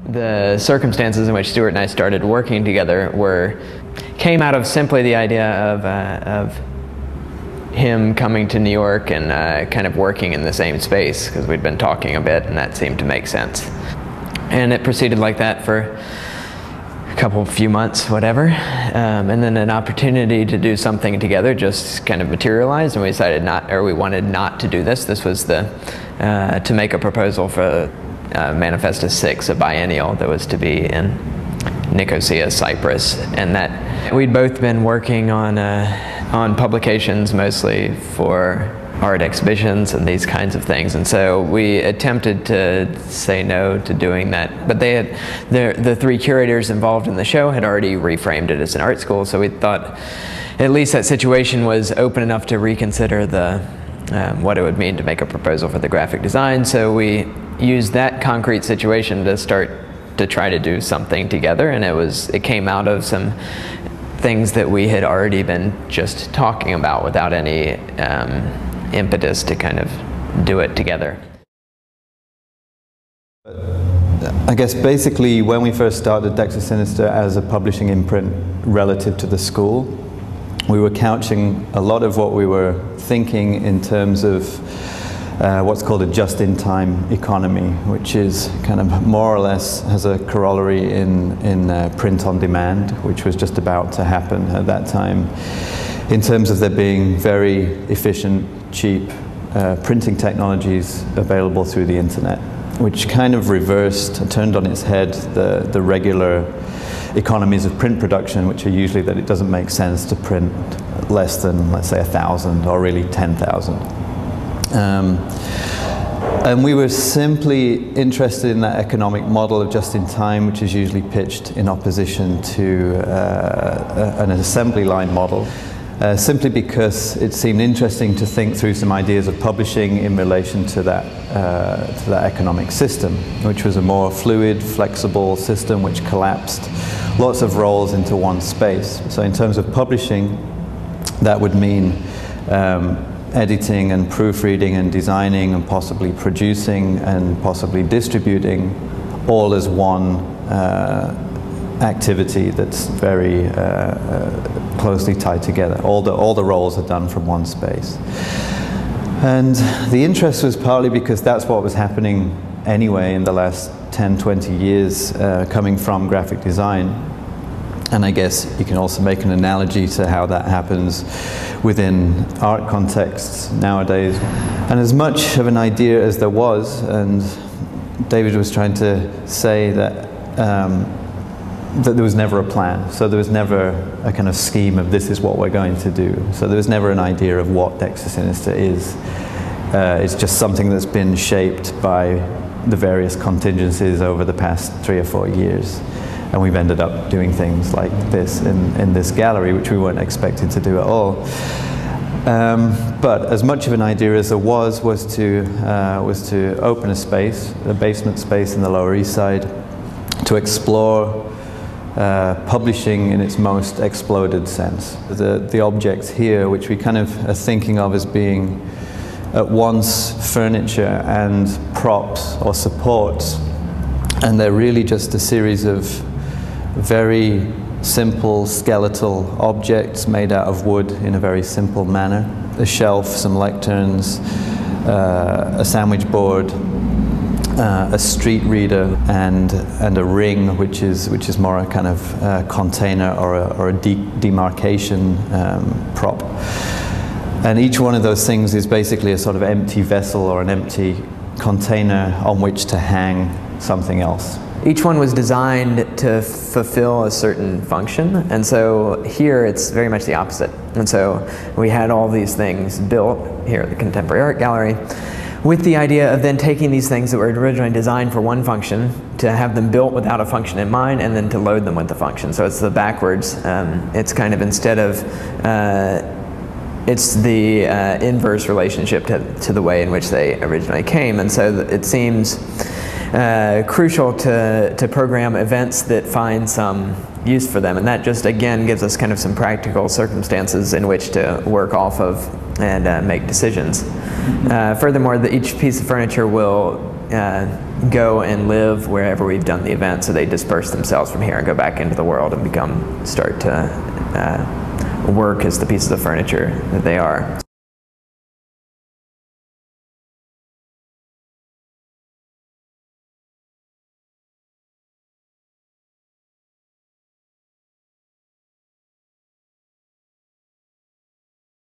The circumstances in which Stuart and I started working together came out of simply the idea of him coming to New York and kind of working in the same space, because we'd been talking a bit and that seemed to make sense. And it proceeded like that for a few months, whatever, and then an opportunity to do something together just kind of materialized, and we decided we wanted not to do this. This was to make a proposal for Manifestus 6, a biennial that was to be in Nicosia, Cyprus, and that we'd both been working on publications mostly for art exhibitions and these kinds of things, and so we attempted to say no to doing that, but the three curators involved in the show had already reframed it as an art school, so we thought at least that situation was open enough to reconsider what it would mean to make a proposal for the graphic design. So we used that concrete situation to start to try to do something together, and it came out of some things that we had already been just talking about without any impetus to kind of do it together. I guess basically when we first started Dexter Sinister as a publishing imprint relative to the school, we were couching a lot of what we were thinking in terms of what's called a just-in-time economy, which is kind of more or less has a corollary in print on demand, which was just about to happen at that time, in terms of there being very efficient, cheap printing technologies available through the internet, which kind of reversed, turned on its head the regular economies of print production, which are usually that it doesn't make sense to print less than, let's say, 1,000 or really 10,000. And we were simply interested in that economic model of just-in-time, which is usually pitched in opposition to an assembly line model, simply because it seemed interesting to think through some ideas of publishing in relation to that economic system, which was a more fluid, flexible system which collapsed lots of roles into one space. So in terms of publishing, that would mean editing and proofreading and designing and possibly producing and possibly distributing all as one activity that's very closely tied together. All the roles are done from one space. And the interest was partly because that's what was happening anyway in the last 10, 20 years coming from graphic design. And I guess you can also make an analogy to how that happens within art contexts nowadays. And as much of an idea as there was, and David was trying to say that that there was never a plan. So there was never a kind of scheme of this is what we're going to do. So there was never an idea of what Dexter Sinister is. It's just something that's been shaped by the various contingencies over the past 3 or 4 years. And we've ended up doing things like this in this gallery, which we weren't expecting to do at all. But as much of an idea as there was to open a space, a basement space in the Lower East Side, to explore publishing in its most exploded sense. The objects here, which we kind of are thinking of as being at once furniture and props or supports, and they're really just a series of very simple skeletal objects made out of wood in a very simple manner. A shelf, some lecterns, a sandwich board, a street reader, and a ring, which is more a kind of container or a demarcation prop. And each one of those things is basically a sort of empty vessel or an empty container on which to hang something else. Each one was designed to fulfill a certain function, and so here it's very much the opposite. And so we had all these things built here at the Contemporary Art Gallery with the idea of then taking these things that were originally designed for one function to have them built without a function in mind and then to load them with the function. So it's the backwards. It's kind of instead of it's the inverse relationship to the way in which they originally came. And so it seems crucial to program events that find some use for them, and that just again gives us kind of some practical circumstances in which to work off of and make decisions. Furthermore, each piece of furniture will go and live wherever we've done the event, so they disperse themselves from here and go back into the world and start to work as the pieces of furniture that they are.